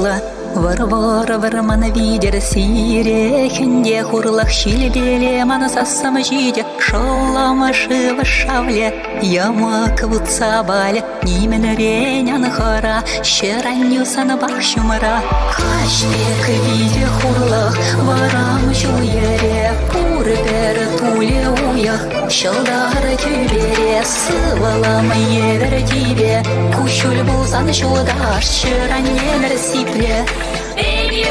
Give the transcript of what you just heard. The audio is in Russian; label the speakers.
Speaker 1: шула. Вар-вар варман видер сирехенде хурлах шилебеле мана сассам жиде шоллама шива шавле яма кавутса бале нимен ренян хара щеранью сан бахшумара кашпек виде хурлах варам жуере пурбер туле уях шалдар кюбере сывалам евер тебе кушуль булсан шудаш щеранье мерсипле. Baby,